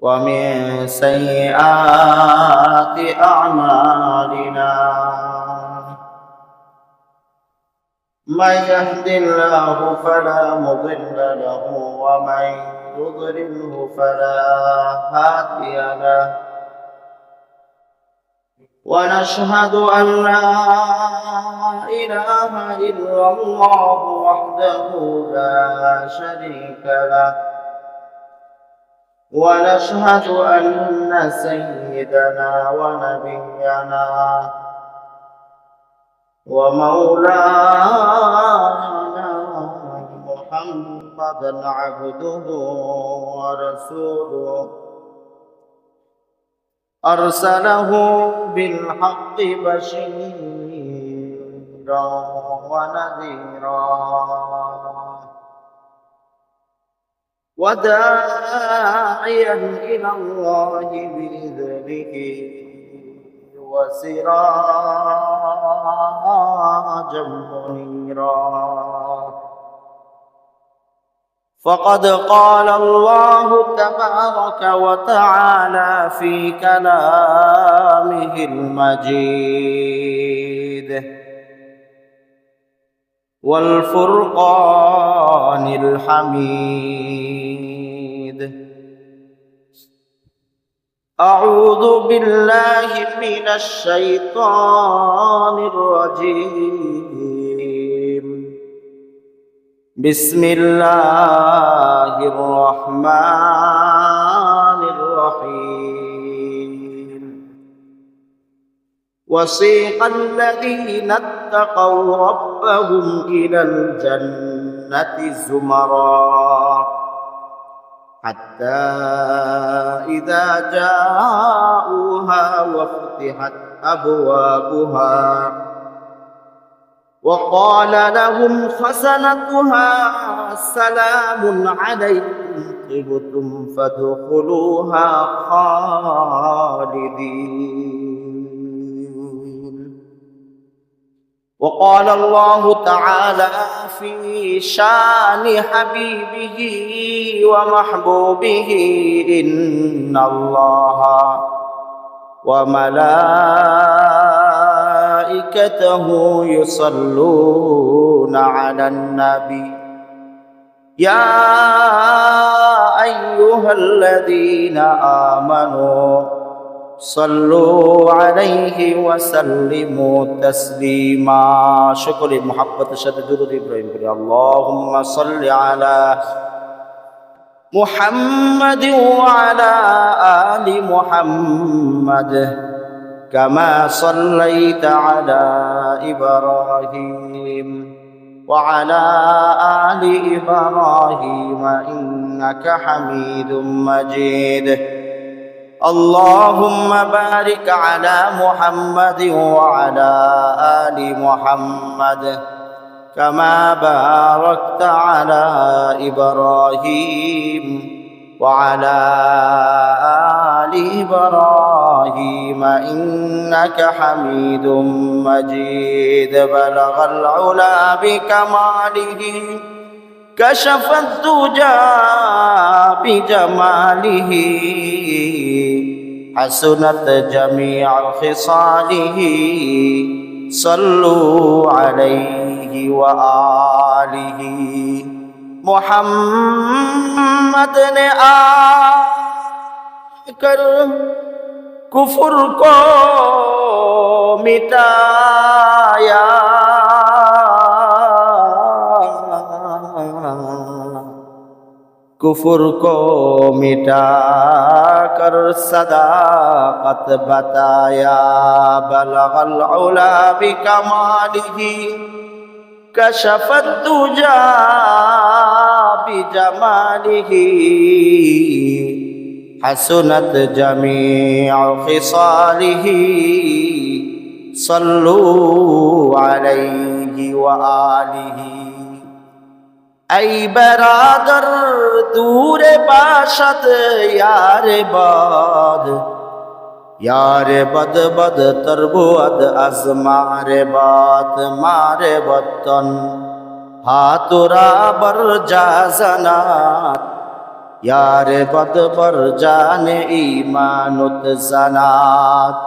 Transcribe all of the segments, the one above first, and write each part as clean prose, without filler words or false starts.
ومن سيئات أعمالنا من يهد الله فلا مضل له ومن يضلله فلا هادي له ونشهد أن لا إله إلا الله وحده لا شريك له ونشهد أن سيدنا ونبينا ومولانا محمدا عبده ورسوله أرسله بالحق بشيرا ونذيرا وداعيا إلى الله بإذنه وسراجا منيرا فقد قال الله تبارك وتعالى في كلامه المجيد والفرقان الحميد أعوذ بالله من الشيطان الرجيم بسم الله الرحمن الرحيم وسيق الذين اتقوا ربهم إلى الجنة زمرا حتى إذا جاءوها وفتحت أبوابها وقال لهم خزنتها سلام عليكم طبتم فادخلوها خالدين وقال الله تعالى في شان حبيبه ومحبوبه إن الله وملائكته يصلون على النبي يا أيها الذين آمنوا صلوا عليه وسلموا تسليما شكر محبة شد درود إبراهيم اللهم صل على محمد وعلى آل محمد كما صليت على إبراهيم وعلى آل إبراهيم إنك حميد مجيد اللهم بارك على محمد وعلى آل محمد كما باركت على إبراهيم وعلى آل إبراهيم إنك حميد مجيد بلغ العلا بكماله كشف الدجى بجماله حسنت جميع خصاله صلوا عليه وآله محمد نے آ کر کفر کو مٹایا कुफर को मिटा कर सदाकत बताया बलगल उला बिकमालिही कशफत दुजा बिजमालिही हसनत जमीअ खिसालिही सल्लू अलैहि व आलिही ऐ बरादर दूर बाशत यार बद बद तरबुअद अज मारे बात मारे बतन हातुरा बर जाजनात यार बदबर जाने ईमानुत जनात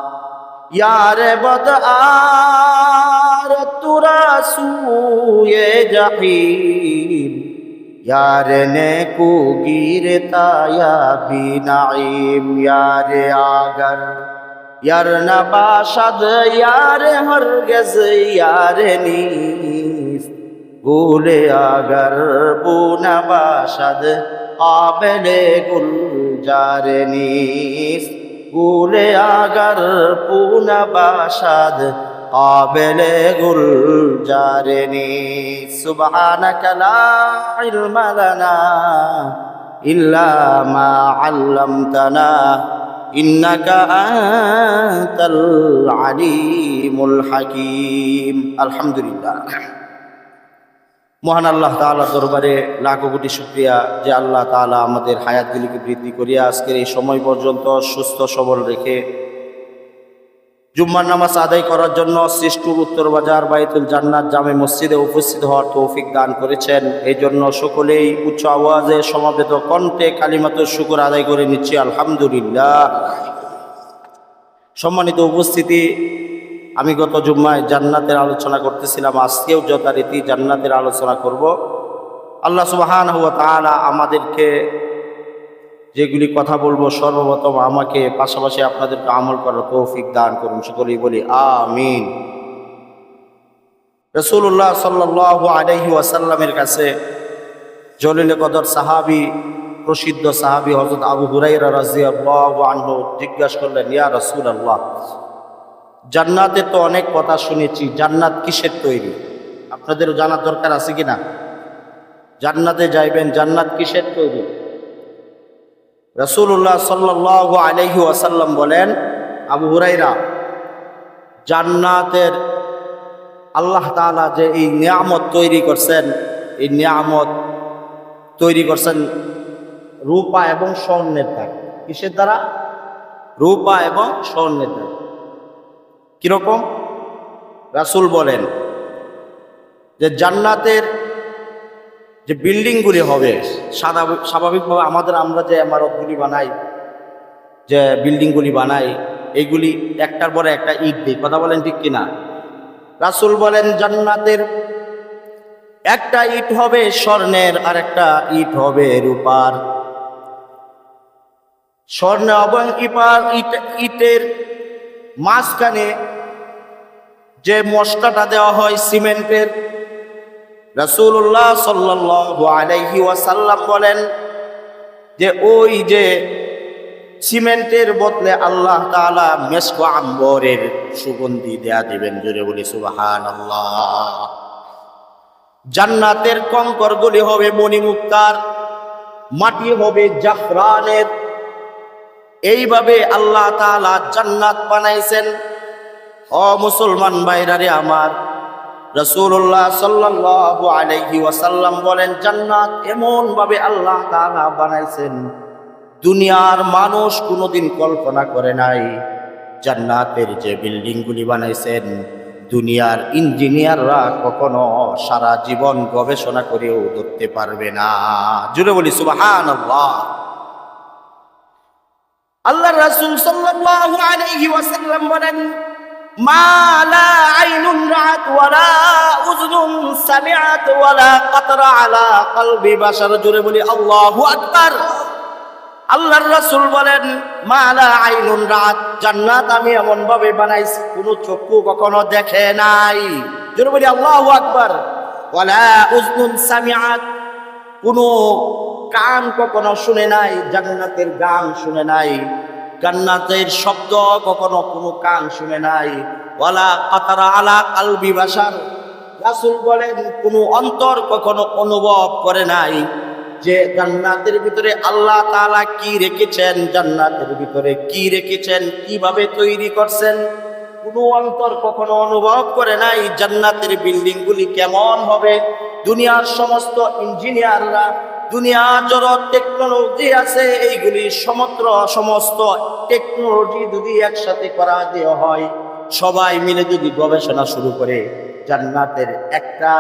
यार बद आर तुरा सूये जहीम यार ने को गिरता या भी नाइम यार आगर यार नबाशद यार हरगज यार नीस भूले आगर बू नबाशद आबले गुलजार नीस भूले आगर पून बाशाद आबले गुलजार नीस सुब्हानक ला इल्म लना इल्ला मा अल्लमतना इन्नका अंतल अलीमुल हकीम। अल्हम्दुलिल्लाह। মহান আল্লাহ তাআলার দরবারে লাখো কোটি শুকরিয়া যে আল্লাহ তাআলা আমাদের হায়াতগুলিকে বৃদ্ধি করিয়া আজকের এই সময় পর্যন্ত সুস্থ সবল রেখে জুম্মার নামাজ আদায় করার জন্য সৃষ্টির উত্তর বাজার বাইতুল জান্নাত জামে মসজিদে উপস্থিত হওয়ার তৌফিক দান করেছেন। এই জন্য সকলেই উচ্চ আওয়াজে সমাবেত কণ্ঠে কালিমাতুর শুকর আদায় করে নিচ্ছি আলহামদুলিল্লাহ। সম্মানিত উপস্থিতি, আমি গত জুম্মায় জান্নাতের আলোচনা করতেছিলাম, আজকেও যথারীতি জান্নাতের আলোচনা করব। আল্লাহ সুবহানাহু ওয়া তাআলা আমাদেরকে যেগুলি কথা বলবো সর্বপ্রথম আমাকে পাশাপাশি আপনাদেরকে আমল করার তৌফিক দান করুন, সকলেই বলি আমিন। রাসূলুল্লাহ সাল্লাল্লাহু আলাইহি ওয়াসাল্লামের কাছে জলিল কদর সাহাবী, প্রসিদ্ধ সাহাবী হযরত আবু হুরায়রা রাদিয়াল্লাহু আনহু জিজ্ঞাসা করলেন, ইয়া রাসূলুল্লাহ, জান্নাতের তো অনেক কথা শুনেছি, জান্নাত কিসের তৈরি? আপনাদেরও জানার দরকার আছে কিনা? জান্নাতে যাইবেন, জান্নাত কিসের তৈরি? রাসূলুল্লাহ সাল্লাল্লাহু আলাইহি ওয়াসাল্লাম বলেন, আবু হুরায়রা, জান্নাতের আল্লাহ তাআলা যে এই নিয়ামত তৈরি করছেন, এই নিয়ামত তৈরি করছেন রূপা এবং স্বর্ণের দ্বারা। কিসের দ্বারা? রূপা এবং স্বর্ণের দ্বারা। কিরকম? রাসূল বলেন যে জান্নাতের যে বিল্ডিংগুলি হবে, স্বাভাবিকভাবে আমরা যে ইমারতগুলি বানাই, যে বিল্ডিংগুলি বানাই, এইগুলি একটার পরে একটা ইট দিই, কথা বলেন ঠিক কিনা? রাসূল বলেন জান্নাতের একটা ইট হবে স্বর্ণের আর একটা ইট হবে রূপার। স্বর্ণ এবং ইটের মাঝখানে যে মশলাটা দেওয়া হয় সিমেন্টের, রাসূলুল্লাহ সাল্লাল্লাহু আলাইহি ওয়াসাল্লাম বলেন যে ওই যে সিমেন্টের বদলে আল্লাহ তাআলা মেশক আম্বরের সুগন্ধি দেয়া দিবেন। জোরে বলি সুবহানাল্লাহ। জান্নাতের কঙ্করগুলি হবে মণিমুক্তার, মাটি হবে জাফরানের। এইভাবে আল্লাহ তাআলা জান্নাত বানাইছেন। ও মুসলমান ভাইরারে আমার, রাসূলুল্লাহ সাল্লাল্লাহু আলাইহি ওয়াসাল্লাম বলেন জান্নাত এমন ভাবে আল্লাহ তাআলা বানাইছেন দুনিয়ার মানুষ কোনোদিন কল্পনা করে নাই। জান্নাতের যে বিল্ডিংগুলি বানাইছেন দুনিয়ার ইঞ্জিনিয়াররা কখনো সারা জীবন গবেষণা করেও ধরতে পারবে না। জুড়ে বলি সুবহানাল্লাহ। আল্লাহর রাসূল সাল্লাল্লাহু আলাইহি ওয়াসাল্লাম বলেন মা লা আইনুন রাআত ওয়ালা উযুনুন সামিআত ওয়ালা কাতরা আলা কলবি বাশার। জোরে বলি আল্লাহু আকবার। আল্লাহর রাসূল বলেন মা লা আইনুন রাআত, জান্নাত আমি এমন ভাবে বানাইছি কোনো চক্ষু কখনো দেখে নাই। জোরে বলি আল্লাহু আকবার। ওয়ালা উযুনুন সামিআত, কোনো কান কখনো শুনে নাই, জান্নাতের গান শুনে নাই, জান্নাতের শব্দ কখনো কোনো কান শুনে নাই। ওয়ালা কাতারা আলা কলবি বাশার, রাসূল বলেন কোনো অন্তর কখনো অনুভব করে নাই যে জান্নাতের ভিতরে আল্লাহ তাআলা কি রেখেছেন, জান্নাতের ভিতরে কি রেখেছেন, কিভাবে তৈরি করছেন। কোনো অন্তর কখনো অনুভব করে নাই জান্নাতের বিল্ডিংগুলি কেমন হবে। দুনিয়ার সমস্ত ইঞ্জিনিয়াররা, দুনিয়ার যত টেকনোলজি আছে এইগুলি সমস্ত টেকনোলজি যদি একসাথে করা দেওয়া হয়, সবাই মিলে যদি গবেষণা শুরু করে, জান্নাতের একটা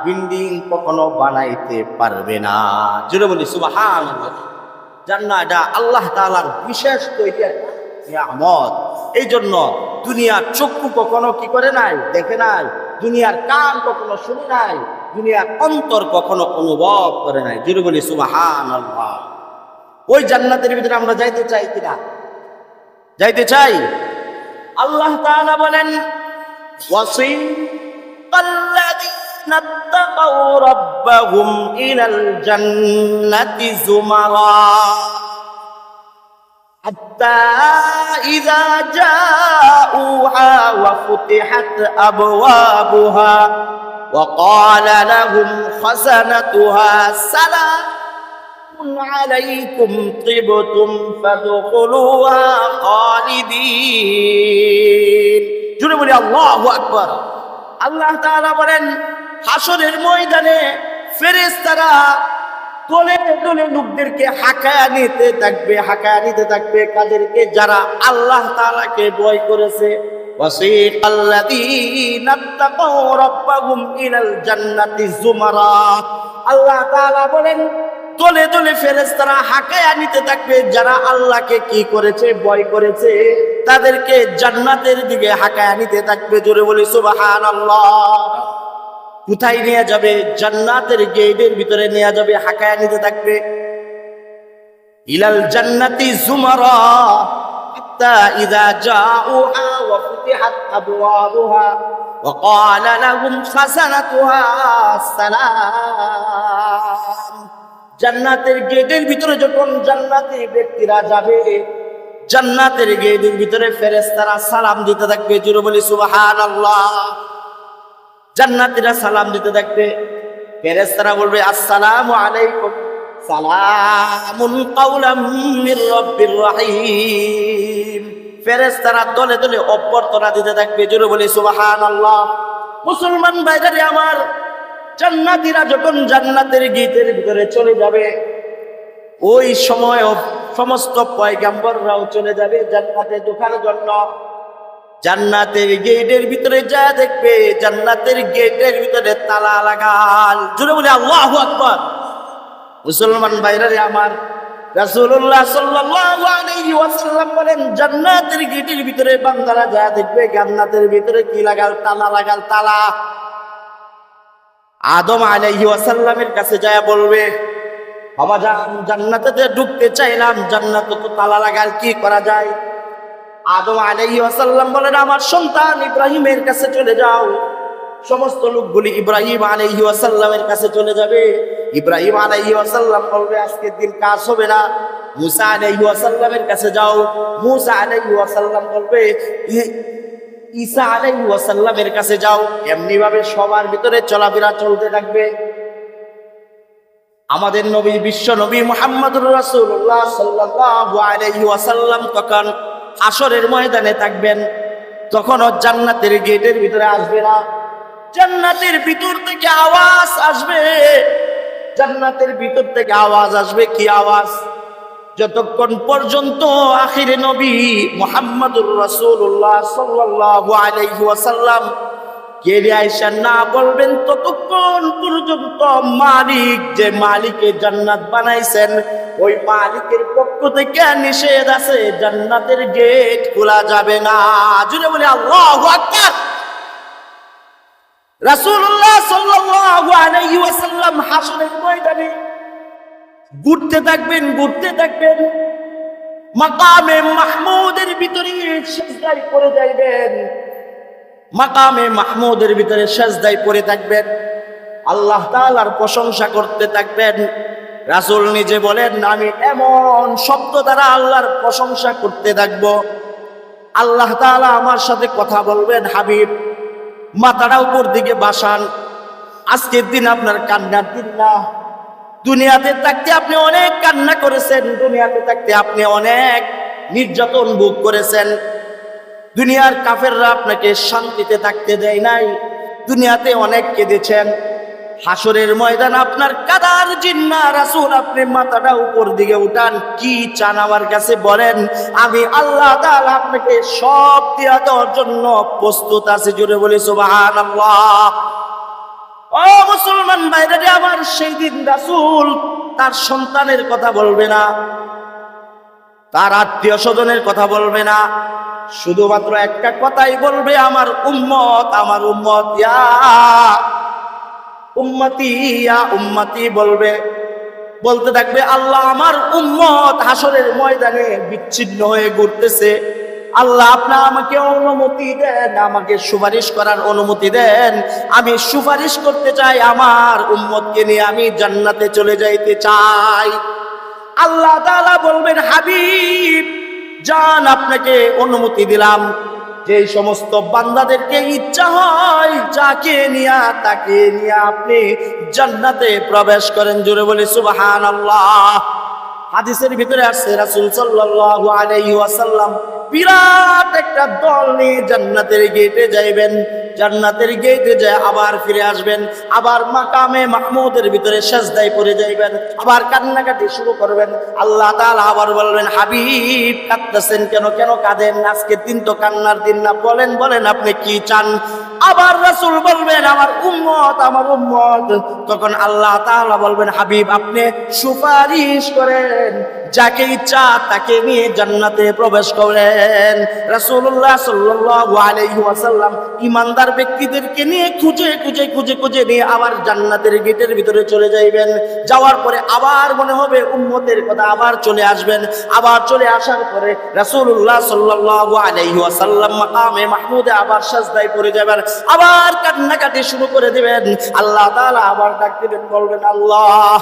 বিল্ডিং কখনো বানাইতে পারবে না। জোরে বলি সুবহানাল্লাহ। জান্নাত এটা আল্লাহ তাআলার বিশেষ তৈরি একটা নিয়ামত। এই জন্য দুনিয়ার চক্ষু কখনো কি করে নাই, দেখে নাই, দুনিয়ার কান কখনো শুনে নাই, দুনিয়ার অন্তর কখনো অনুভব করে নাই। জোরে বলি সুবহানাল্লাহ। ওই জান্নাতের ভিতরে আমরা যাইতে চাই কিনা? যাইতে চাই। আল্লাহ তাআলা বলেন ওয়াসিকাল্লাযীনা ইত্তাকাউ রাব্বাহুম ইলাল জান্নাতি যুমারা হাত্তা ইযা জাউহা ওয়া ফুতিহাত আবওয়াবুহা ওয়া ক্বালা লাহুম খাযানাতুহা সালামুন আলাইকুম তিবতুম ফাদখুলুহা খালিদিন। জোরে বলি আল্লাহু আকবার। আল্লাহ তাআলা বলেন হাসরের ময়দানে ফেরেশতারা দলে দলে লোকদেরকে হাঁকায়া নিতে থাকবে কাদেরকে? যারা আল্লাহ তাআলাকে ভয় করেছে। ওয়াসিকাল্লাযীনা ইত্তাকাউ রাব্বাহুম ইলাল জান্নাতি যুমারা। আল্লাহ তাআলা বলেন দলে দলে ফেরেশতারা হাঁকায়া নিতে থাকবে যারা আল্লাহকে কি করেছে, ভয় করেছে, তাদেরকে জান্নাতের দিকে হাঁকায়া নিতে থাকবে। জোরে বলি সুবহানাল্লাহ। কোথায় নিয়ে যাবে? জান্নাতের গেটের ভিতরে নিয়ে যাবে, হাঁকায়া নিতে থাকবে। ইলাল জান্নাতি যুমারা হাত্তা ইযা জাউহা ওয়া ফুতিহাত আবওয়াবুহা ওয়া ক্বালা লাহুম খাযানাতুহা সালাম। জান্নাতের গেটের ভিতরে যখন জান্নাতি ব্যক্তিরা যাবে, জান্নাতের গেটের ভিতরে ফেরেশতারা সালাম দিতে থাকবে। জোরে বলি সুবহানাল্লাহ। জান্নাতীরা সালাম দিতে থাকবে, ফেরেশতারা বলবে আসসালামু আলাইকুম সালামুন কাওলাম মির রাব্বির রহিম। ফেরেশতারা দলে দলে অভ্যর্থনা দিতে থাকবে। জোরে বলি সুবহানাল্লাহ। মুসলমান ভাইরা আমার, জান্নাতীরা যখন জান্নাতের গেটের ভিতরে চলে যাবে, ওই সময় সমস্ত পয়গম্বররাও চলে যাবে জান্নাতে ঢোকার জন্য। জান্নাতের গেটের ভিতরে যা দেখবে, জান্নাতের গেটের ভিতরে তালা লাগাল। জোরে বলি আল্লাহু আকবার। মুসলমান ভাইরা আমার, রাসূলুল্লাহ সাল্লাল্লাহু আলাইহি ওয়াসাল্লাম বলেন জান্নাতের গেটের ভিতরে বান্দারা যা দেখবে, জান্নাতের ভিতরে কি লাগাল? তালা লাগাল, তালা। আদম আলাইহি ওয়াসাল্লামের কাছে যায় বলবে বাবাজান জান্নাতে ঢুকতে চাইলাম, জান্নাতে তো তালা লাগাল, কি করা যায়? আদম আলাইহি ওয়াসাল্লাম বলেন আমার সন্তান ইব্রাহিমের কাছে চলে যাও। সমস্ত লোকগুলি ইব্রাহিম আলাইহি ওয়াসাল্লামের কাছে চলে যাবে। ইব্রাহিম আলাইহি ওয়াসাল্লাম বলবে আজকের দিন কাজ হবে না। মুসা আলাইহি ওয়াসাল্লামের কাছে যাও। মুসা আলাইহি ওয়াসাল্লাম বলবে ঈসা আলাইহি ওয়াসাল্লামের কাছে যাও। এমনি ভাবে সবার ভিতরে চলাফেরা চলতে থাকবে। আমাদের নবী, বিশ্ব নবী মুহাম্মদুর রাসূলুল্লাহ সাল্লাল্লাহু আলাইহি ওয়াসাল্লাম তখন হাসরের ময়দানে থাকবেন। তখনও জান্নাতের গেটের ভিতরে আসবে না। জান্নাতের ভিতর থেকে আওয়াজ আসবে। জান্নাতের ভিতর থেকে আওয়াজ আসবে। কি আওয়াজ? যতক্ষণ পর্যন্ত আখিরে নবী মুহাম্মদুর রাসূলুল্লাহ সাল্লাল্লাহু আলাইহি ওয়াসাল্লাম কেড়ে আইসা না বলবেন, ততক্ষণ পর্যন্ত মালিক, যে মালিকে জান্নাত বানাইছেন, ওই মালিকের পক্ষ থেকে নিষেধ আছে, জান্নাতের গেট খোলা যাবে না। জুড়ে বলে আল্লাহু আকবার। রাসূলুল্লাহ সাল্লাল্লাহু আলাইহি ওয়াসাল্লাম হাসরের ময়দানে ঘুরতে থাকবেন। মাকামে মাহমুদের ভিতরে সিজদায় পড়ে যাইবেন। মাকামে মাহমুদের ভিতরে সিজদায় পড়ে থাকবেন, আল্লাহ তাআলার প্রশংসা করতে থাকবেন। রাসূল নিজে বলেন আমি এমন শব্দ দ্বারা আল্লাহর প্রশংসা করতে থাকব, আল্লাহ তাআলা আমার সাথে কথা বলবেন, হাবিব মাথাটা উপর দিকে বাসান, আজকের দিন আপনার কান্নার দিন না। দুনিয়াতে থাকতে আপনি অনেক কান্না করেছেন, দুনিয়াতে থাকতে আপনি অনেক নির্যাতন ভোগ করেছেন। দুনিয়ার কাফেররা আপনাকে শান্তিতে থাকতে দেয় নাই, দুনিয়াতে অনেক কেঁদেছেন। হাসরের ময়দান আপনার কাদার জিন্না। রাসূল আপনি মাথাটা উপর দিকে উঠান, কি চান আমার কাছে বলেন, আমি আল্লাহ তাআলা আপনাকে সব দিয়া দেওয়ার জন্য প্রস্তুত আছি। জোরে বলি সুবহানাল্লাহ। ও মুসলমান ভাইরা আমার, সেই দিন রাসূল তার সন্তানের কথা বলবে না, তার আত্মীয় স্বজনের কথা বলবে না, শুধুমাত্র একটা কথাই বলবে, আমার উম্মত, আমার উম্মত, ইয়া উম্মতি, ইয়া উম্মতি বলবে। বলতে থাকবে, আল্লাহ আমার উম্মত হাসরের ময়দানে বিচ্ছিন্ন হয়ে ঘুরতেছে, আল্লাহ আপনি আমাকে অনুমতি দেন, আমাকে সুপারিশ করার অনুমতি দেন, আমি সুপারিশ করতে চাই, আমার উম্মতকে নিয়ে আমি জান্নাতে চলে যাইতে চাই। আল্লাহ তাআলা বলবেন, হাবিব যান, আপনাকে অনুমতি দিলাম, যে সমস্ত বান্দাদেরকে ইচ্ছা হয় যাকে নিয়া তাকে নিয়ে আপনি জান্নাতে প্রবেশ করেন। জোরে বলি সুবহানাল্লাহ। হাদিসের ভিতরে আসছে রাসূল সাল্লাল্লাহু আলাইহি ওয়াসাল্লাম বিরাট একটা দল নিয়ে জান্নাতের গেটে যাইবেন, জান্নাতের গেটে যায় আবার ফিরে আসবেন, আবার মাকামে মাহমুদের ভিতরে সিজদায় পড়ে যাইবেন, আবার কান্নাকাটি শুরু করবেন। আল্লাহ তাআলা আবার বলবেন, হাবিব কাঁদতেছেন কেন, কেন কাঁদেন, আজকের দিন তো কান্নার দিন না, বলেন বলেন আপনি কি চান। আবার রাসূল বলবেন, আমার উম্মত, আমার উম্মত। তখন আল্লাহ তাআলা বলবেন, হাবিব আপনি সুপারিশ করেন, যাকে ইচ্ছা তাকে নিয়ে জান্নাতে প্রবেশ করেন। রাসূলুল্লাহ সাল্লাল্লাহু আলাইহি ওয়াসাল্লাম ইমানদার ব্যক্তিদেরকে নিয়ে খুঁজে নিয়ে আবার জান্নাতের গেটের ভিতরে চলে যাইবেন। যাওয়ার পরে আবার মনে হবে উম্মতের কথা, আবার চলে আসবেন। আবার চলে আসার পরে রাসূলুল্লাহ সাল্লাল্লাহু আলাইহি ওয়াসাল্লাম মাকামে মাহমুদে আবার সিজদায় পড়ে যাবেন, আবার কান্নাকাটি শুরু করে দিবেন। আল্লাহ তাআলা আবার ডাক দিবেন, বলবেন আল্লাহ।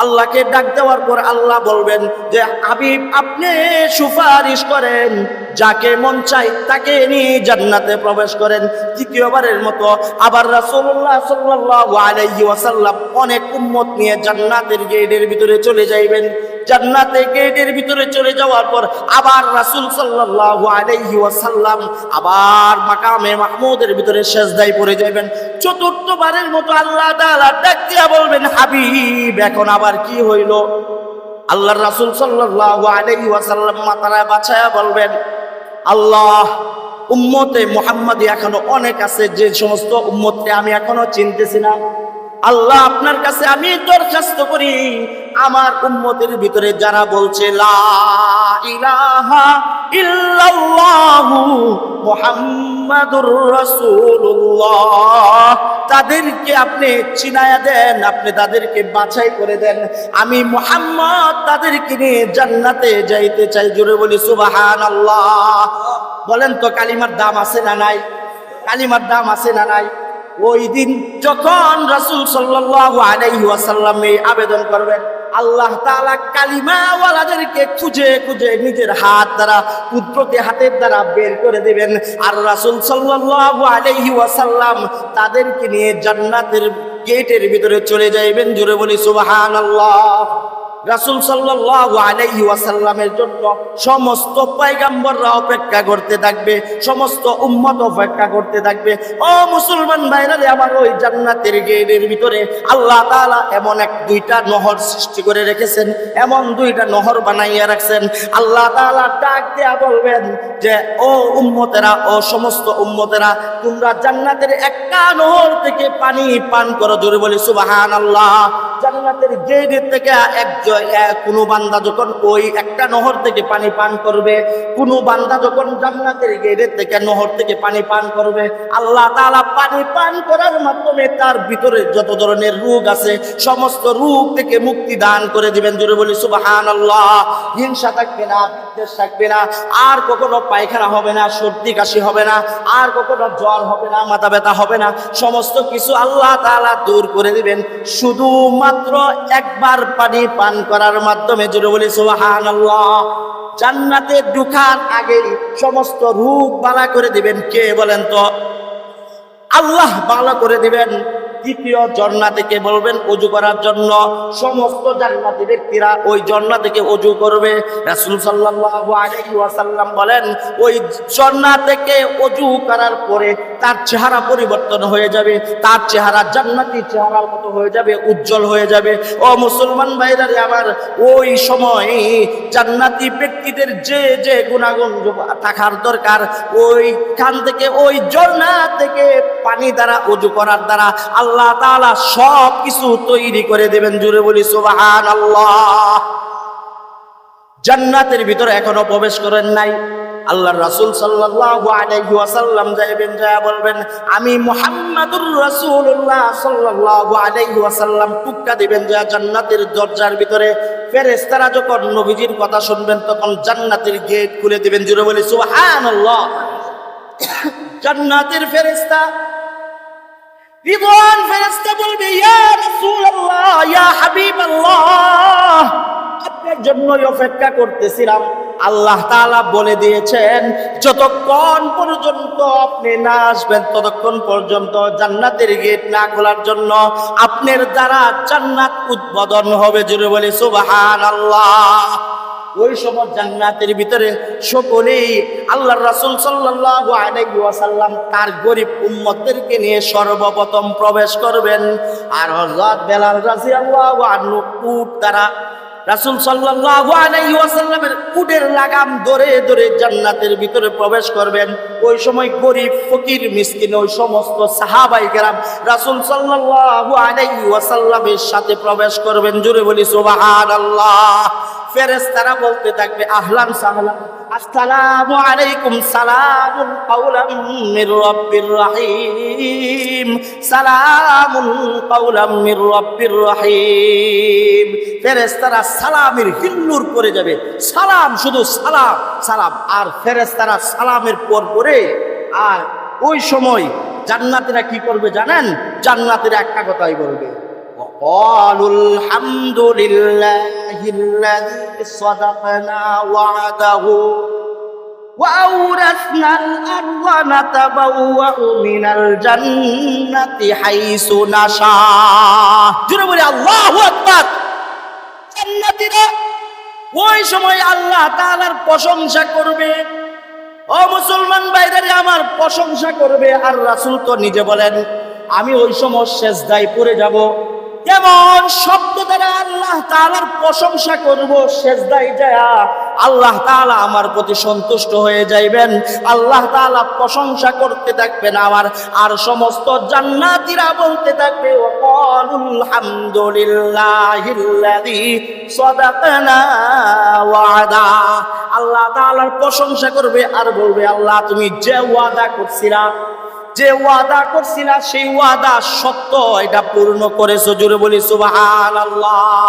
আল্লাহকে ডাক দেওয়ার পর আল্লাহ বলবেন যে, হাবিব আপনি সুপারিশ করেন, যাকে মন চাই তাকে নিয়ে জান্নাতে প্রবেশ করেন। তৃতীয়বারের মতো আবার রাসূলুল্লাহ সাল্লাল্লাহু আলাইহি ওয়াসাল্লাম অনেক উম্মত নিয়ে জান্নাতের গেটের ভিতরে চলে যাইবেন। জান্নাতের গেটের ভিতরে চলে যাওয়ার পর আবার রাসূল সাল্লাল্লাহু আলাইহি ওয়াসাল্লাম আবার মাকামে মাহমুদের ভিতরে সিজদায় পড়ে যাবেন। চতুর্থবারের মতো আল্লাহ তাআলা ডাক দিয়া বলবেন, হাবিব এখন আবার কি হইল। আল্লাহর রাসূল সাল্লাল্লাহু আলাইহি ওয়াসাল্লাম মাথাটা বাছায়া বলবেন, আল্লাহ উম্মতে মুহাম্মাদি এখনো অনেক আছে, যে সমস্ত উম্মতকে আমি এখনো চিনতেছি না। আল্লাহ আপনার কাছে আমি দরখাস্ত করি, আমার উম্মতের ভিতরে যারা বলছে লা ইলাহা ইল্লাল্লাহু মুহাম্মাদুর রাসূলুল্লাহ, তাদেরকে আপনি চিনায়া দেন, আপনি তাদেরকে বাছাই করে দেন, আমি মুহাম্মদ তাদেরকে নিয়ে জান্নাতে যাইতে চাই। জোরে বলি সুবহানাল্লাহ। বলেন তো কালিমার দাম আছে না নাই? কালিমার দাম আছে না নাই? ওই দিন যখন রাসূল সাল্লাল্লাহু আলাইহি ওয়াসাল্লাম এই আবেদন করবেন, আল্লাহ তাআলা কালিমাওয়ালাদেরকে খুঁজে নিজের হাত দ্বারা, কুদরতি হাতের দ্বারা বের করে দিবেন। আর রাসূল সাল্লাল্লাহু আলাইহি ওয়াসাল্লাম তাদেরকে নিয়ে জান্নাতের গেটের ভিতরে চলে যাইবেন। জোরে বলি সুবহানাল্লাহ। রাসূল সাল্লাল্লাহু আলাইহি ওয়াসাল্লামের জন্য সমস্ত পয়গম্বররা অপেক্ষা করতে থাকবে, সমস্ত উম্মত অপেক্ষা করতে থাকবে। ও মুসলমান ভাইরা রে আমার, ওই জান্নাতের গেটের ভিতরে আল্লাহ তাআলা এমন দুইটা নহর সৃষ্টি করে রেখেছেন, এমন দুইটা নহর বানাইয়া রাখছেন। আল্লাহ তাআলা ডাক দেয়া বলবেন যে, ও উম্মতেরা, ও সমস্ত উম্মতেরা, তোমরা জান্নাতের একটা নহর থেকে পানি পান করো। জোরে বলি সুবহানাল্লাহ। জান্নাতের গেট থেকে কোনো বান্দা যখন ওই একটা নহর থেকে পানি পান করবে, কোনো বান্দা যখন জান্নাতের গেটের থেকে নহর থেকে পানি পান করবে, আল্লাহ তাআলা পানি পান করার মাধ্যমে তার ভিতরে যত ধরনের রোগ আছে সমস্ত রোগ থেকে মুক্তি দান করে দিবেন। জোরে বলি সুবহানাল্লাহ। হিংসা থাকবে না, বিদ্বেষ থাকবে না, আর কখনো পায়খানা হবে না, সর্দি কাশি হবে না, আর কখনো জ্বর হবে না, মাথা ব্যথা হবে না, সমস্ত কিছু আল্লাহ তাআলা দূর করে দিবেন শুধুমাত্র একবার পানি পান করার মাধ্যমে। জোরে বলি সুবহানাল্লাহ। জান্নাতে ঢোকার আগেই সমস্ত রোগ বালা করে দিবেন। কে বলেন তো? আল্লাহ বালা করে দিবেন। দ্বিতীয় ঝর্ণা থেকে বলবেন ওযু করার জন্য, সমস্ত জান্নাতি ব্যক্তিরা ওই ঝর্ণা থেকে ওযু করবে। রাসূল সাল্লাল্লাহু আলাইহি ওয়াসাল্লাম বলেন, ওই ঝর্ণা থেকে ওযু করার পরে তার চেহারা পরিবর্তন হয়ে যাবে, তার চেহারা জান্নাতি চেহারার মতো হয়ে যাবে, উজ্জ্বল হয়ে যাবে। ও মুসলমান ভাইরা রে আমার, ওই সময় জান্নাতি ব্যক্তিদের যে যে গুণাগুণ থাকার দরকার, ওইখান থেকে, ওই ঝর্ণা থেকে পানি দ্বারা, ওযু করার দ্বারা আল্লাহ তাআলা সব কিছু তৈরি করে দেবেন। জোরে বলি সুবহানাল্লাহ। জান্নাতের ভিতরে এখনো প্রবেশ করেন নাই, আল্লাহর রাসূল সাল্লাল্লাহু আলাইহি ওয়াসাল্লাম যাইবেন, যায় বলবেন আমি মুহাম্মাদুর রাসূলুল্লাহ সাল্লাল্লাহু আলাইহি ওয়াসাল্লাম টুক্কা দিবেন যে জান্নাতের দরজার ভিতরে। ফেরেশতারা যখন নবীজির কথা শুনবেন তখন জান্নাতের গেট খুলে দিবেন। জোরে বলি সুবহানাল্লাহ। জান্নাতের ফেরেশতা, রিদওয়ান ফেরেশতা বলবে ইয়া রাসূলুল্লাহ, ইয়া হাবিবাল্লাহ, আপনার জন্যই অপেক্ষা করতেছিলাম। আল্লাহ তাআলা বলে দিয়েছেন যতক্ষণ পর্যন্ত আপনি না আসবেন ততক্ষণ পর্যন্ত জান্নাতের গেট না খোলার জন্য আপনার দ্বারা জান্নাত উদ্বোধন হবে। জোরে বলে সুবহানাল্লাহ। ওই সময় জান্নাতের ভিতরে সকলেই আল্লাহর রাসূল সাল্লাল্লাহু আলাইহি ওয়াসাল্লাম তার গরিব উম্মতদেরকে নিয়ে সর্বপ্রথম প্রবেশ করবেন। আর হযরত বেলাল রাদিয়াল্লাহু আনহু উট দ্বারা রাসূল সাল্লাল্লাহু আলাইহি ওয়াসাল্লামের উটের লাগাম ধরে ধরে জান্নাতের ভিতরে প্রবেশ করবেন। ওই সময় গরিব ফকির মিসকিন ওই সমস্ত সাহাবায়ে কেরাম রাসূল সাল্লাল্লাহু আলাইহি ওয়াসাল্লামের সাথে প্রবেশ করবেন। জোরে বলি সুবহানাল্লাহ। ফেরেশতারা বলতে থাকবে আহলান সাহলান, আসসালামু আলাইকুম, সালামুন কাওলাম মির রাব্বির রহিম, সালামুন কাওলাম মির রাব্বির রহিম। ফেরেশতারা সালামের হিল্লুর পরে যাবে, সালাম, শুধু সালাম সালাম। আর ফেরেশতারা সালামের পর পরে আর ওই সময় জান্নাতীরা কি করবে জানেন? জান্নাতীরা একটা কথাই বলবে, وقالوا الحمد لله الذي صدقنا وعده وأورثنا الأرض نتبوأ من الجنة حيث نشاء। জোরে বলি আল্লাহু আকবার। জান্নাতীরা ওই সময় আল্লাহ তাআলার প্রশংসা করবে। ও মুসলমান ভাইরা আমার, প্রশংসা করবে। আর রাসূল তো নিজে বলেন আমি ওই সময় সিজদায় পড়ে যাব। কেমন শব্দ দ্বারা আল্লাহ তাআলার প্রশংসা করব, সিজদায় যায় আল্লাহ তাআলা আমার প্রতি সন্তুষ্ট হয়ে যাইবেন। আল্লাহ তাআলা প্রশংসা করতে থাকবেন আমার। আর সমস্ত জান্নাতীরা বলতে থাকবে ওয়াকালুল হামদুলিল্লাহিল্লাযী সাদাকানা ওয়াদা। আল্লাহ তাআলার প্রশংসা করবে আর বলবে আল্লাহ তুমি যে ওয়াদা করছিলা, যে ওয়াদা করছিলা সেই ওয়াদা সত্য, এটা পূর্ণ করেছো। জোরে বলি সুবহানাল্লাহ।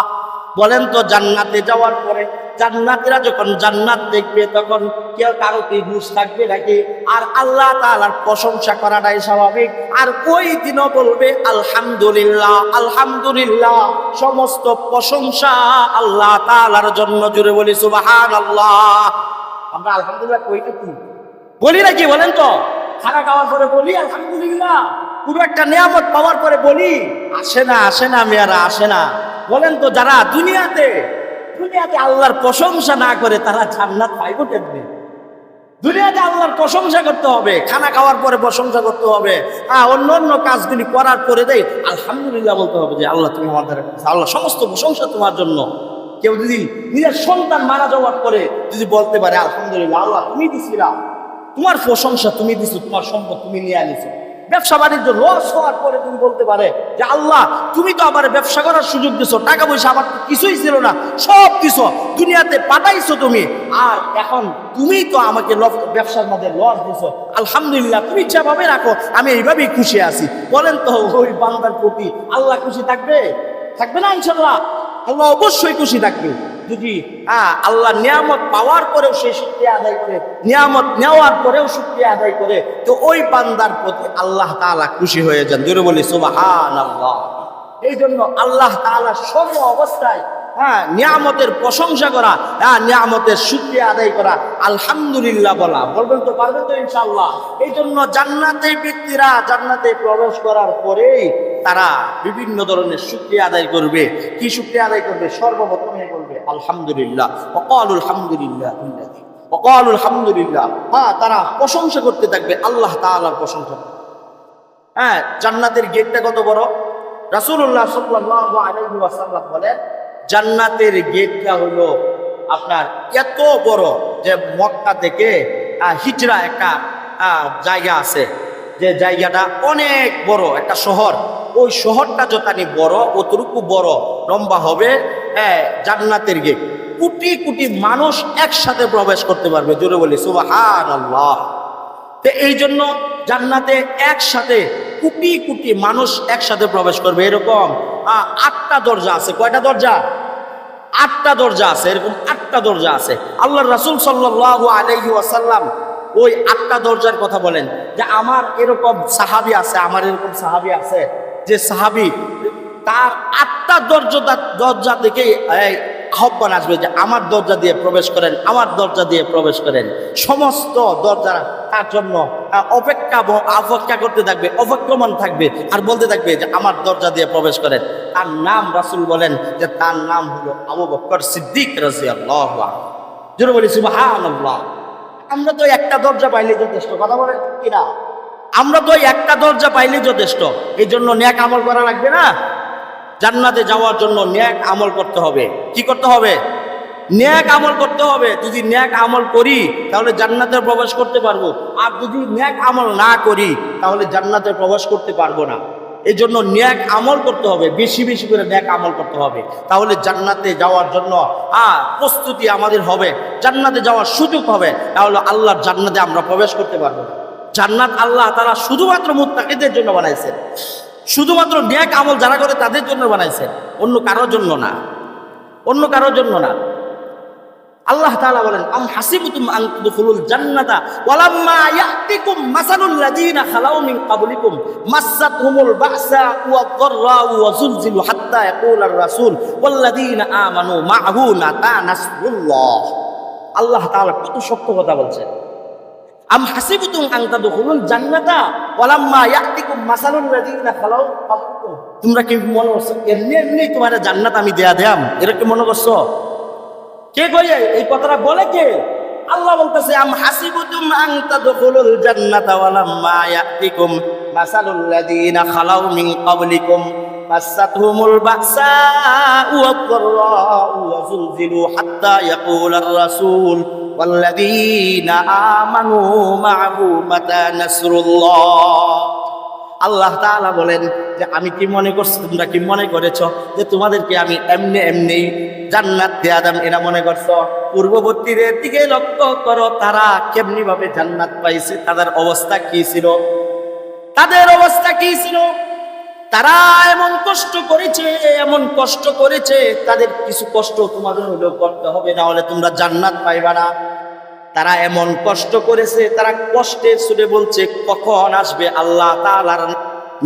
বলেন তো জান্নাতে যাওয়ার পরে জান্নাতীরা যখন জান্নাত দেখবে তখন কেউ কারো কি হুঁশ থাকবে নাকি? আর আল্লাহ তাআলার প্রশংসা করাটাই স্বাভাবিক। আর ওই দিনও বলবে আলহামদুলিল্লাহ, আলহামদুলিল্লাহ, সমস্ত প্রশংসা আল্লাহ তাআলার জন্য। জোরে বলি সুবহানাল্লাহ। আমরা আলহামদুলিল্লাহ কইতে কি বলি নাকি? বলেন তো, খানা খাওয়ার পরে বলি আলহামদুলিল্লাহ, পুরো একটা নিয়ামত পাওয়ার পরে বলি? আসে না, আসে না মেয়ারা, আসে না। বলেন তো যারা দুনিয়াতে আল্লাহর প্রশংসা না করে তারা জান্নাত পাইব কেমনে? দুনিয়াতে আল্লাহর প্রশংসা করতে হবে, খানা খাওয়ার পরে প্রশংসা করতে হবে, অন্য অন্য কাজগুলি করার পরে দেয় আলহামদুলিল্লাহ বলতে হবে যে আল্লাহ তুমি আমাদের, আল্লাহ সমস্ত প্রশংসা তোমার জন্য। কেউ যদি নিজের সন্তান মারা যাওয়ার পরে যদি বলতে পারে আলহামদুলিল্লাহ, আল্লাহ তুমি দিছিলা, তোমার প্রশংসা তুমি দিছো, তোমার সম্পদ তুমি নিয়ে আনিছো। ব্যবসা বাণিজ্য লস হওয়ার পরে তুমি বলতে পারে যে আল্লাহ তুমি তো আমার ব্যবসা করার সুযোগ দিছো, টাকা পয়সা আমার তো কিছুই ছিল না, সব দিছো, দুনিয়াতে পাঠাইছো তুমি, আর এখন তুমি তো আমাকে ব্যবসার মধ্যে লস দিছো, আলহামদুলিল্লাহ তুমি যেভাবে রাখো আমি এইভাবেই খুশি আছি। বলেন তো ওই বান্দার প্রতি আল্লাহ খুশি থাকবে? থাকবে না? ইনশাল্লাহ আল্লাহ অবশ্যই খুশি থাকবে। যদি আল্লাহ নিয়ামত পাওয়ার পরেও সেই শুকরিয়া আদায় করে, নিয়ামত নেওয়ার পরেও শুকরিয়া আদায় করে, তো ওই বান্দার প্রতি আল্লাহ তাআলা খুশি হয়ে যান। জোরে বলি সুবহানাল্লাহ। এই জন্য আল্লাহ তাআলা সর্ব অবস্থায় নিয়ামতের প্রশংসা করা, নিয়ামতের শুকরিয়া আদায় করা, আলহামদুলিল্লাহ বলা। বলবেন তো, পারবেন তো ইনশাআল্লাহ। এই জন্য জান্নাতে ব্যক্তিরা জান্নাতে প্রবেশ করার পরেই তারা বিভিন্ন ধরনের শুকরিয়া আদায় করবে। কি শুকরিয়া আদায় করবে? সর্বপ্রথমে বলবে আলহামদুলিল্লাহ, ওয়াকালুল হামদুলিল্লাহ, ওয়াকালুল হামদুলিল্লাহ। তারা প্রশংসা করতে থাকবে, আল্লাহ তাআলার প্রশংসা। জান্নাতের গেটটা কত বড়! রাসূলুল্লাহ সাল্লাল্লাহু আলাইহি ওয়াসাল্লাম বলেন জান্নাতের গেটটা হলো আপনার এত বড় যে মক্কা থেকে হিজরা একটা জায়গা আছে, যে জায়গাটা অনেক বড় একটা শহর, ওই শহরটা যতখানি বড় অতটুকু বড় লম্বা হবে জান্নাতের গেট। কোটি কোটি মানুষ একসাথে প্রবেশ করতে পারবে, জোরে বলি সুবহানাল্লাহ। তো এই জন্য জান্নাতে একসাথে কোটি কোটি মানুষ একসাথে প্রবেশ করবে। এরকম 8টা দরজা আছে। কয়টা দরজা? 8টা দরজা আছে। এরকম 8টা দরজা আছে। আল্লাহর রাসূল সাল্লাল্লাহু আলাইহি ওয়াসাল্লাম ওই 8টা দরজার কথা বলেন যে আমার এরকম সাহাবী আছে, আমার এরকম সাহাবী আছে যে সাহাবী তার 8টা দরজা থেকে আহ্বান আসবে যে আমার দরজা দিয়ে প্রবেশ করেন, আমার দরজা দিয়ে প্রবেশ করেন। সমস্ত দরজা তার জন্য অপেক্ষা করতে থাকবে, অপেক্ষমান থাকবে আর বলতে থাকবে যে আমার দরজা দিয়ে প্রবেশ করেন। তার নাম রাসূল বলেন যে তার নাম হলো আবু বকর সিদ্দিক রাদিয়াল্লাহু আনহু। জোরে বলি সুবহানাল্লাহ। আমরা তো একটা দরজা পাইলেই যথেষ্ট, কথা বলেন কিনা? আমরা তো একটা দরজা পাইলেই যথেষ্ট। এই জন্য নেক আমল করা লাগবে না? জান্নাতে যাওয়ার জন্য নেক আমল করতে হবে। কি করতে হবে? নেক আমল করতে হবে। যদি নেক আমল করি তাহলে জান্নাতে প্রবেশ করতে পারবো, আর যদি নেক আমল না করি তাহলে জান্নাতে প্রবেশ করতে পারবো না। এই জন্য নেক আমল করতে হবে, বেশি বেশি করে নেক আমল করতে হবে। তাহলে জান্নাতে যাওয়ার জন্য প্রস্তুতি আমাদের হবে, জান্নাতে যাওয়ার সুযোগ হবে। তাহলে আল্লাহর জান্নাতে আমরা প্রবেশ করতে পারবো না। জান্নাত আল্লাহ তাআলা শুধুমাত্র মুত্তাকিদের জন্য বানাইছেন, শুধুমাত্র নেক আমল যারা করে তাদের জন্য বানাইছেন, অন্য কারোর জন্য না, অন্য কারোর জন্য না। আল্লাহ তাআলা বলেন আম হাসিবতুম আন তুদখুলুল জান্নাতা ওয়ালাম্মা ইয়াতিকুম মাসালুল লাযিনা খালাউ মিন ক্বাবলিকুম মাসাতহুমুল বাসা ওয়াদ-দাররাউ ওয়া যুলজিলু হাত্তা ইয়াকুলার রাসূল ওয়াল্লাযিনা আমানু মা'হু মাতা নাসরুল্লাহ। আল্লাহ তাআলা কত সত্য কথা বলছেন। আম হাসিবতুম আন তাদখুলুল জান্নাতা ওয়ালাম্মা ইয়াতিকুম মাসালুল লাযিনা খালাউ মিন ক্বাবলিকুম, তোমরা কি মনে করছো এমনি এমনি তোমার জান্নাত আমি দেয়া দিলাম? এরা কি মনে করছো? কে কইয়ে এই কথাটা বলে? কে? আল্লাহ বলতেছে আম হাসিবতুম আন তাদখুলুল জান্নাতা ওয়ালাম্মা ইয়াতিকুম মাসালুল লাযিনা খালাউ মিন ক্বাবলিকুম মাসাতহুমুল বাসা ওয়াদ-দাররাউ ওয়া যুলজিলু হাত্তা ইয়াকুলার রাসূল ওয়াল্লাযীনা আমানু মা'হু মাতা নাসরুল্লাহ। আল্লাহ তাআলা বলেন যে আমি কি মনে করছি, তোমরা কি মনে করেছো যে তোমাদেরকে আমি এমনি এমনি জান্নাত দেয়া দাম এরা মনে করছো? পূর্ববর্তীদের দিকে লক্ষ্য করো, তারা কেমনি ভাবে জান্নাত পাইছে, তাদের অবস্থা কি ছিল, তাদের অবস্থা কি ছিল। তারা এমন কষ্ট করেছে, এমন কষ্ট করেছে, তাদের কিছু কষ্ট তোমাদের হলেও করতে হবে, না হলে তোমরা জান্নাত পাইবা না। তারা এমন কষ্ট করেছে, তারা কষ্টের সুরে বলছে কখন আসবে আল্লাহ তাআলার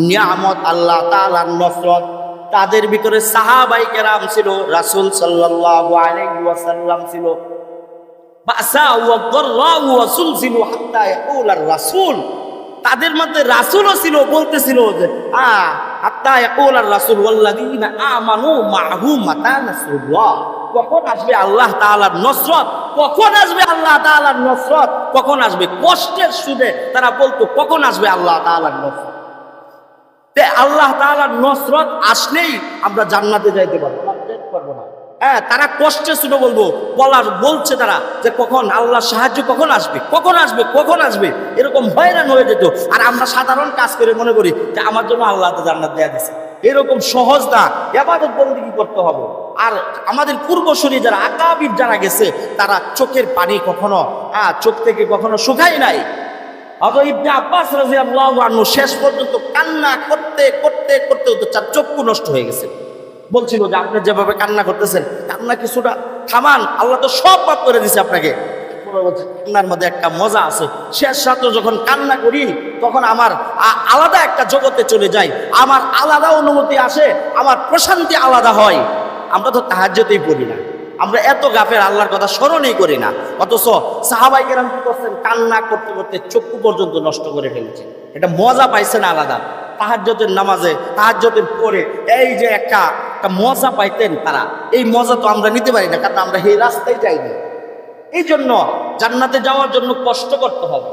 নিয়ামত, আল্লাহ তাআলার নসরত। তাদের ভিতরে সাহাবায়ে কেরাম ছিল, রাসূল সাল্লাল্লাহু আলাইহি ওয়াসাল্লাম ছিল। বাসা ওয়া দাররা ওয়া সুলজিলু হাত্তা ইয়াকুলার রাসূল, তাদের মধ্যে রাসূলও ছিল, বলতেছিল যে হাত্তা ইয়াকুলার রাসূল ওয়াল্লাযীনা আমানু মা'হু মাতা নাসরুল্লাহ, কখন আসবে আল্লাহ তাআলার নসরত, কখন আসবে আল্লাহ তাআলার নসরত, কখন আসবে। কষ্টের সুরে তারা বলতো কখন আসবে আল্লাহ তাআলার নসরত। আল্লাহ তাআলার নসরত আসলেই আমরা জান্নাতে যাইতে পারবো না, যেতে পারবো না। তারা কষ্টে শুনে বলছে তারা যে কখন আল্লাহ সাহায্য কখন আসবে, কখন আসবে, কখন আসবে, এরকম হয়রান হয়ে যেত। আর আমরা সাধারণ কাজ করে মনে করি যে আমার জন্য আল্লাহ তো জান্নাত দেয়া দিয়েছে। এরকম সহজ না, ইবাদত বন্দেগী করতে হবে। আর আমাদের পূর্বসূরি যারা আকাবির যারা গেছে, তারা চোখের পানি কখনো চোখ থেকে কখনো শুকায় নাই। হযরত ইবনে আব্বাস রাদিয়াল্লাহু আনহু শেষ পর্যন্ত কান্না করতে করতে করতে তার চক্ষু নষ্ট হয়ে গেছে। বলছিল যে আপনি যেভাবে কান্না করতেছেন, কান্না কিছুটা থামান, আল্লাহ তো সব মাফ করে দিছে আপনাকে। কান্নার মধ্যে একটা মজা আছে। শেষ রাত্রে যখন কান্না করি তখন আমার আলাদা একটা জগতে চলে যাই, আমার আলাদা অনুভূতি আসে, আমার প্রশান্তি আলাদা হয়। আমরা তো তাহাজ্জুদেই পড়ি না, আমরা এত গাফের, আল্লাহর কথা স্মরণই করি না। অথচ সাহাবায়ে কেরাম কি করছেন? কান্না করতে করতে চক্ষু পর্যন্ত নষ্ট করে ফেলেছে। এটা মজা পাইছেন আলাদা। তাহাজ্জুদের নামাজে, তাহাজ্জুদের পরে এই যে একটা মজা পাইতেন তারা, এই মজা তো আমরা নিতে পারি না, কারণ আমরা এই রাস্তায় যাইনি। এই জন্য জান্নাতে যাওয়ার জন্য কষ্ট করতে হবে।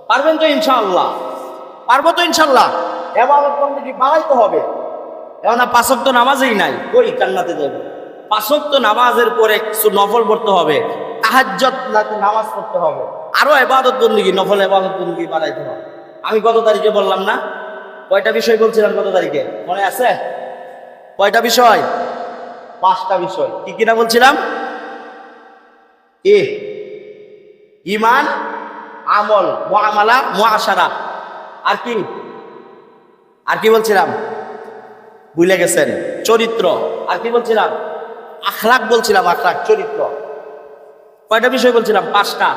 পারবেন তো ইনশাআল্লাহ? পারবো তো ইনশাআল্লাহ? ইবাদত বন্দেগী বাড়াইতে হবে। এখন 5 ওয়াক্ত নামাজই নাই, কই জান্নাতে যাবে? 5 ওয়াক্ত নামাজের পরে কিছু নফল পড়তে হবে, তাহাজ্জুদ নামাজ পড়তে হবে, আরো ইবাদত বন্দেগী, নফল ইবাদত বন্দেগী বাড়াইতে হবে। আমি গত তারিখে বললাম না, কয়টা বিষয় বলছিলাম গত তারিখে, মনে আছে? কয়টা বিষয়? 5টা বিষয়। কি কিনা বলছিলাম? ঈমান, আমল, মুআমালা, মুআশারা, আর কি বলছিলাম? ভুলে গেছেন? চরিত্র। আর কি বলছিলাম? আখলাক বলছিলাম, আখলাক, চরিত্র। কয়টা বিষয় বলছিলাম? 5টা।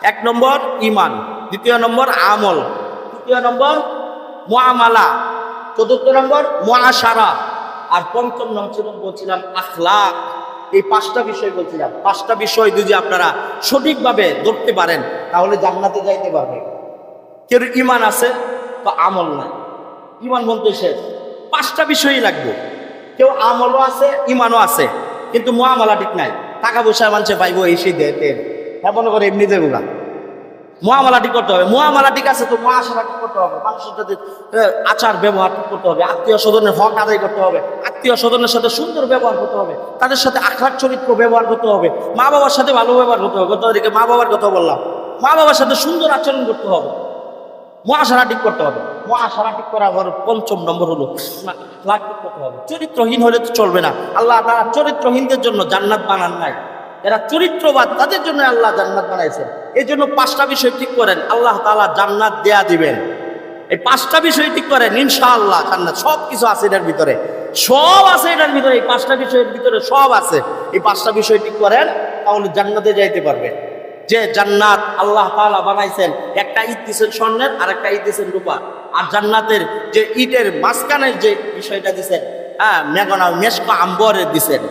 1 নম্বর ঈমান, 2 নম্বর আমল, 3 নম্বর মুআমালা, 4 নম্বর মুআশারা, আর 5 নম্বর বলছিলাম আখলাক। এই 5টা বিষয় বলছিলাম। 5টা বিষয় যদি আপনারা সঠিকভাবে ধরতে পারেন তাহলে জান্নাতে যাইতে পারবেন। কেউ ঈমান আছে তো আমল নাই, ঈমান বলতে শেষ। 5টা বিষয়ই লাগবে। কেউ আমলও আছে, ঈমানও আছে, কিন্তু মুআমালা ঠিক নাই। টাকা পয়সা মানুষে পাইবো এই সেই দেয়, হ্যাঁ মনে করে এমনি দেবো না। মুআমালা ঠিক করতে হবে। মুআমালা ঠিক আছে তো মুআশারা ঠিক করতে হবে। মানুষের সাথে আচার ব্যবহার ঠিক করতে হবে। আত্মীয় স্বজনের হক আদায় করতে হবে। আত্মীয় স্বজনের সাথে সুন্দর ব্যবহার করতে হবে। তাদের সাথে আখলাক চরিত্র ব্যবহার করতে হবে। মা বাবার সাথে ভালো ব্যবহার করতে হবে। গত তারিখে মা বাবার কথা বললাম। মা বাবার সাথে সুন্দর আচরণ করতে হবে। মুআশারা ঠিক করতে হবে। মুআশারা ঠিক করার পর 5 নম্বর হলো আখলাক ঠিক করতে হবে। চরিত্রহীন হলে তো চলবে না। আল্লাহ তাআলা চরিত্রহীনদের জন্য জান্নাত বানান নাই, এরা চরিত্রবান, তাদের জন্য আল্লাহ জান্নাত বানাইছেন। এই জন্য 5টা বিষয় ঠিক করেন, আল্লাহ তাআলা জান্নাত দেয়া দিবেন। এই 5টা বিষয় ঠিক করেন, ইনশাআল্লাহ জান্নাত। সব কিছু আছে এটার ভিতরে, সব আছে এটার ভিতরে। এই 5টা বিষয়ের ভিতরে সব আছে। এই 5টা বিষয় ঠিক করেন, তাহলে জান্নাতে যাইতে পারবেন। যে জান্নাত আল্লাহ তাআলা বানাইছেন, একটা ইট দিয়েছেন স্বর্ণের, আর একটা ইট দিয়েছেন রূপা। আর জান্নাতের যে ইটের মাঝখানের যে বিষয়টা দিয়েছেন, মেঘনা মেশকা আম্বরের দিয়েছেন,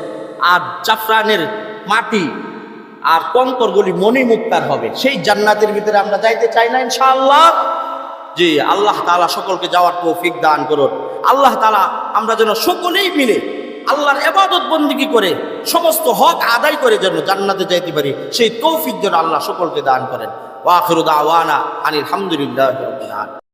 আর জাফরানের মাটি আর কঙ্করগুলি মণিমুক্তার হবে। সেই জান্নাতের ভিতরে আমরা যাইতে চাই না ইনশাআল্লাহ? জি, আল্লাহ তাআলা সকলকে যাওয়ার তৌফিক দান করুন। আল্লাহ তাআলা আমরা যেন সকলেই মিলে আল্লাহর ইবাদত বন্দেগী করে সমস্ত হক আদায় করে যেন জান্নাতে যাইতে পারি, সেই তৌফিক যেন আল্লাহ সকলকে দান করেন। ওয়া আখিরু দাওয়ানা আনিল হামদুলিল্লাহি রাব্বিল আলামিন।